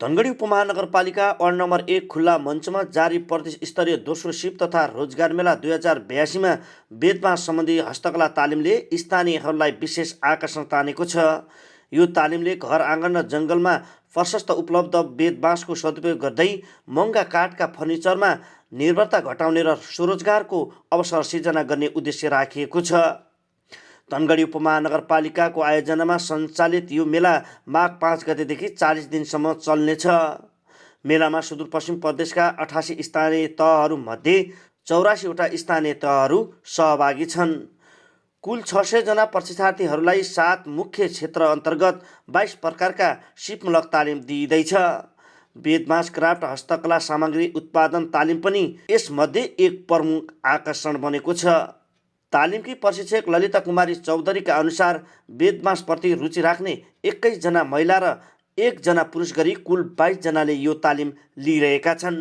धनगढी उपमहानगरपालिका ward number 1 खुल्ला मञ्चमा जारी प्रदेश स्तरीय दोस्रो सिप तथा रोजगार मेला 2082मा बेदबाँस सम्बन्धी हस्तकला तालिमले स्थानीयहरूलाई विशेष आकर्षण तानेको छ। यो तालिमले घर आँगन र जङ्गलमा प्रशस्त उपलब्ध बेदबाँसको सदुपयोग गर्दै महँगा काठका फर्निचरमा निर्भरता घटाउने र स्वरोजगारको अवसर सिर्जना गर्ने उद्देश्य राखिएको छ। धनगढी उपमहानगरपालिकाको आयोजनामा सञ्चालित यो मेला माघ 5 गतेदेखि 40 दिनसम्म चल्नेछ। मेलामा सुदूरपश्चिम प्रदेशका 88 स्थानीय तहहरूमध्ये 84वटा स्थानीय तहहरू सहभागी छन्। कुल 600 जना प्रशिक्षार्थीहरूलाई 7 मुख्य क्षेत्र अन्तर्गत 22 प्रकारका सिपमूलक तालिम दिइँदैछ। बेदबाँस क्राफ्ट हस्तकला सामग्री उत्पादन तालिम पनि यसमध्ये एक प्रमुख आकर्षण बनेको छ। तालिमकी प्रशिक्षक ललिता कुमारी चौधरीका अनुसार बेदबाँसप्रति रुचि राख्ने 21 जना महिला र 1 जना पुरुष गरी कुल 22 जनाले यो तालिम लिइरहेका छन्।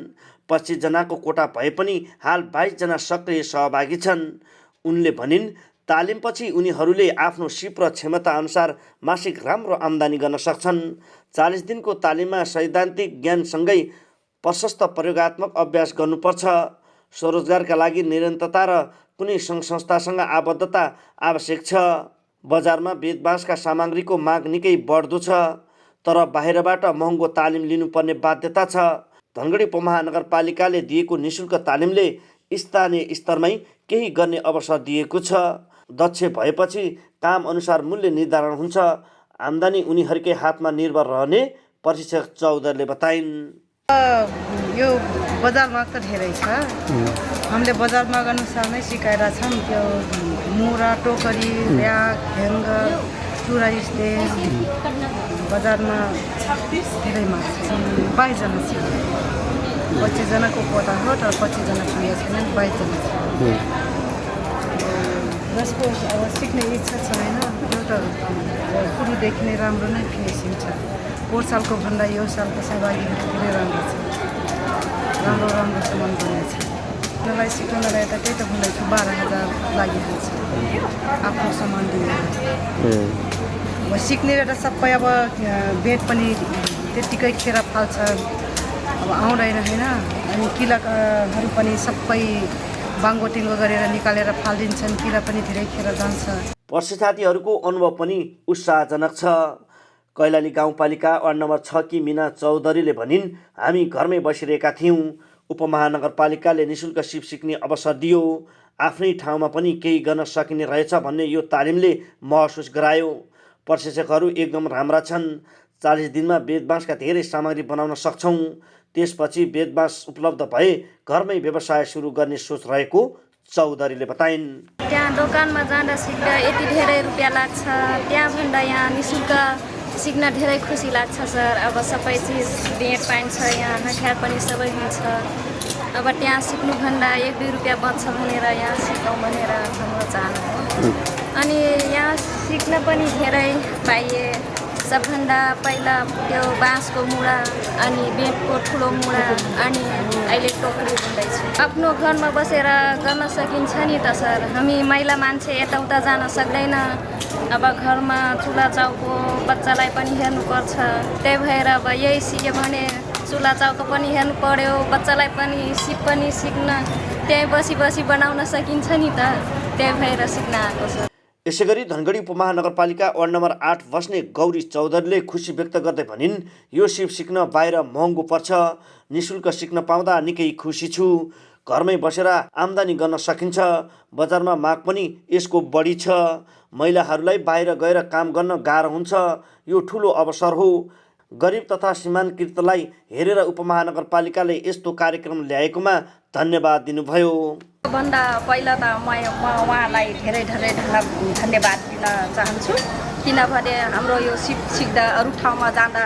25 जनाको कोटा भए पनि हाल 22 जना सक्रिय सहभागी छन्। उनले भनिन्, तालिमपछि उनीहरूले आफ्नो सिप र क्षमता अनुसार मासिक राम्रो आम्दानी गर्न सक्छन्। 40 दिनको तालिममा सैद्धान्तिक ज्ञानसँगै प्रशस्त प्रयोगात्मक अभ्यास गर्नुपर्छ। स्वरोजगारका लागि निरन्तरता र कुनै सङ्घ संस्थासँग आबद्धता आवश्यक छ। बजारमा बेदबाँसका सामग्रीको माग निकै बढ्दो छ, तर बाहिरबाट महँगो तालिम लिनुपर्ने बाध्यता छ। धनगढी उपमहानगरपालिकाले दिएको निःशुल्क तालिमले स्थानीय स्तरमै केही गर्ने अवसर दिएको छ। दक्ष भएपछि काम अनुसार मूल्य निर्धारण हुन्छ। आम्दानी उनीहरूकै हातमा निर्भर रहने प्रशिक्षक चौधरीले बताइन्। यो बजारमा त धेरै छ। हामीले बजारमा अनुसार नै सिकाएका छौँ। त्यो मुरा, टोकरी, ब्याग, ह्याङ्गर, चुरा स्ट्यान्ड बजारमा धेरै माग छ। 22 जना छ। 25 जनाको कोटा हो, तर 25 जना पुगेको छैन। 22 जना छ। जसको अब सिक्ने इच्छा छैन, एउटा सुरुदेखि नै राम्रो नै फिनिसिङ छ। पोहोर सालको भन्दा यो सालको सहभागी धेरै राम्रो छ। राम्रो सामान बनेको छ। मलाई सिकाउनलाई त त्यही त भन्दैछु, 12,000 लागिहाल्छ आफ्नो सामान दिनु। अब सिक्ने एउटा सबै अब बेड पनि त्यत्तिकै खेर फाल्छ, अब आउँदैन होइन। अनि किलाहरू पनि सबै बाङ्गोटिङ्गो गरेर निकालेर फालिदिन्छन्। किला पनि धेरै खेर जान्छ। प्रशिक्षार्थीहरूको अनुभव पनि उत्साहजनक छ। कैलाली गाउँपालिका वार्ड नम्बर 6 की मिना चौधरीले भनिन्, हामी घरमै बसिरहेका थियौँ। उपमहानगरपालिकाले निःशुल्क सिप सिक्ने अवसर दियो। आफ्नै ठाउँमा पनि केही गर्न सकिने रहेछ भन्ने यो तालिमले महसुस गरायो। प्रशिक्षकहरू एकदम राम्रा छन्। 40 दिनमा बेदबाँसका धेरै सामग्री बनाउन सक्छौँ। त्यसपछि बेदबाँस उपलब्ध भए घरमै व्यवसाय सुरु गर्ने सोच रहेको चौधरीले बताइन्। त्यहाँ दोकानमा जाँदा सिक्दा यति धेरै रुपियाँ लाग्छ, त्यहाँ भन्दा यहाँ निःशुल्क सिक्न धेरै खुसी लाग्छ सर। अब सबै चिज भेट पाइन्छ, यहाँ हतियार पनि सबै हुन्छ। अब त्यहाँ सिक्नुभन्दा 1-2 रुपियाँ बच्छ भनेर यहाँ सिकौँ भनेर हाम्रो चाहना हो। अनि यहाँ सिक्न पनि धेरै पाइए। सबभन्दा पहिला त्यो बाँसको मुढा, अनि बेडको ठुलो मुढा, अनि अहिले टोकरी बुन्दैछु। आफ्नो घरमा बसेर गर्न सकिन्छ नि त सर। हामी महिला मान्छे यताउता जान सक्दैन। अब घरमा चुला चाउको बच्चालाई पनि हेर्नुपर्छ। त्यही भएर अब यही सिक्यो भने चुला चाउको पनि हेर्नु पर्यो, बच्चालाई पनि सिप पनि सिक्न त्यहीँ बसी बनाउन सकिन्छ नि त। त्यही भएर सिक्न आएको छ। यसैगरी धनगढी उपमहानगरपालिका वार्ड नम्बर 8 बस्ने गौरी चौधरीले खुसी व्यक्त गर्दै भनिन्, यो सिप सिक्न बाहिर महँगो पर्छ। निःशुल्क सिक्न पाउँदा निकै खुसी छु। घरमै बसेर आम्दानी गर्न सकिन्छ। बजारमा माग पनि यसको बढी छ। महिलाहरूलाई बाहिर गएर काम गर्न गाह्रो हुन्छ। यो ठुलो अवसर हो। गरिब तथा सीमान्तकृतलाई हेरेर उपमहानगरपालिकाले यस्तो कार्यक्रम ल्याएकोमा धन्यवाद दिनुभयो। भन्दा पहिला त म उहाँलाई धेरै धन्यवाद दिन चाहन्छु। किनभने हाम्रो यो सिप सिक्दा अरू ठाउँमा जाँदा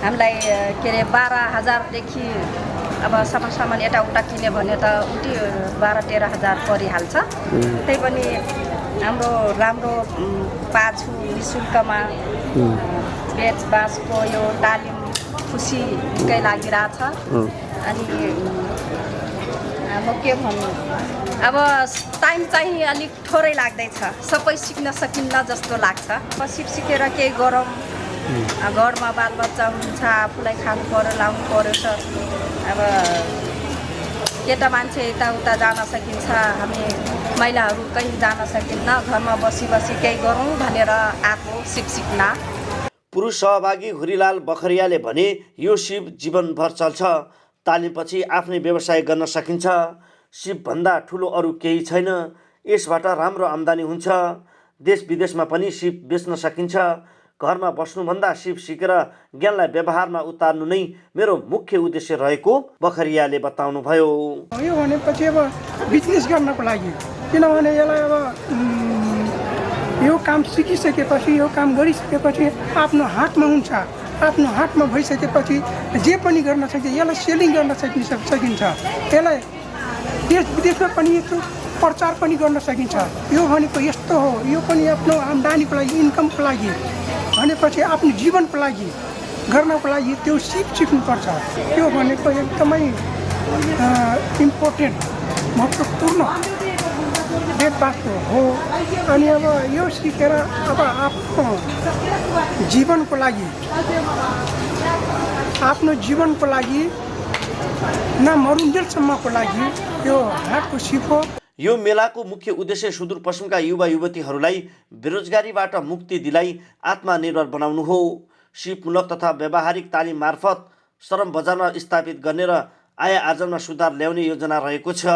हामीलाई 12,000देखि अब सामान यताउता किन्यो भने त उति 12-13 हजार परिहाल्छ। त्यही पनि हाम्रो राम्रो पाछु निःशुल्कमा बेदबाँसको यो तालिम खुसीकै लागिरहेछ। अनि अब के भन्नु, अब टाइम चाहिँ अलिक थोरै लाग्दैछ। सबै सिक्न सकिन्न जस्तो लाग्छ। सिप सिकेर केही गरौँ घरमा बालबच्चा हुन्छ आफूलाई खानु पर्यो लाउनु पर्यो सर अब केटा मान्छे यताउता जान सकिन्छ हामी महिलाहरू कहीँ जान सकिन्न घरमा बसी बसी केही गरौँ भनेर आएको सिप सिक्न पुरुष सहभागी हुरीलाल बखरियाले भने यो सिप जीवनभर चल्छ। तालिमपछि आफ्नै व्यवसाय गर्न सकिन्छ। सिपभन्दा ठुलो अरू केही छैन। यसबाट राम्रो आम्दानी हुन्छ। देश विदेशमा पनि सिप बेच्न सकिन्छ। घरमा बस्नुभन्दा सिप सिकेर ज्ञानलाई व्यवहारमा उतार्नु नै मेरो मुख्य उद्देश्य रहेको बखरियाले बताउनुभयो। यो भनेपछि अब बिजनेस गर्नको लागि किनभने यसलाई अब यो काम सिकिसकेपछि यो काम गरिसकेपछि आफ्नो हातमा हुन्छ। आफ्नो हातमा भइसकेपछि जे पनि गर्न सकिन्छ। यसलाई सेलिङ गर्न सकिन्छ। यसलाई देश विदेशमा पनि यस्तो प्रचार पनि गर्न सकिन्छ। यो भनेको यस्तो हो। यो पनि आफ्नो आम्दानीको लागि इन्कमको लागि भनेपछि आफ्नो जीवनको लागि गर्नको लागि त्यो सिप सिक्नुपर्छ। त्यो भनेको एकदमै इम्पोर्टेन्ट महत्त्वपूर्ण वेदवाक्य हो। अनि अब यो सिकेर अब आफ्नो जीवनको लागि न मरुन्जेलसम्मको लागि यो हातको सिप हो। यो मेलाको मुख्य उद्देश्य सुदूरपश्चिमका युवा युवतीहरूलाई बेरोजगारीबाट मुक्ति दिलाई आत्मनिर्भर बनाउनु हो। सिपमूलक तथा व्यावहारिक तालिम मार्फत श्रम बजारमा स्थापित गर्ने र आय आर्जनमा सुधार ल्याउने योजना रहेको छ।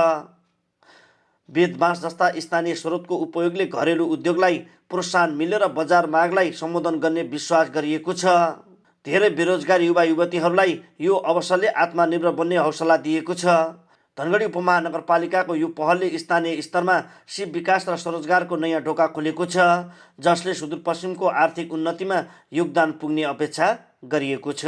बेत बाँस जस्ता स्थानीय स्रोतको उपयोगले घरेलु उद्योगलाई प्रोत्साहन मिल्यो र बजार मागलाई सम्बोधन गर्ने विश्वास गरिएको छ। धेरै बेरोजगार युवा युवतीहरूलाई यो अवसरले आत्मनिर्भर बन्ने हौसला दिएको छ। धनगढी उपमहानगरपालिकाको यो पहलले स्थानीय स्तरमा सिप विकास र स्वरोजगारको नयाँ ढोका खोलेको छ, जसले सुदूरपश्चिमको आर्थिक उन्नतिमा योगदान पुग्ने अपेक्षा गरिएको छ।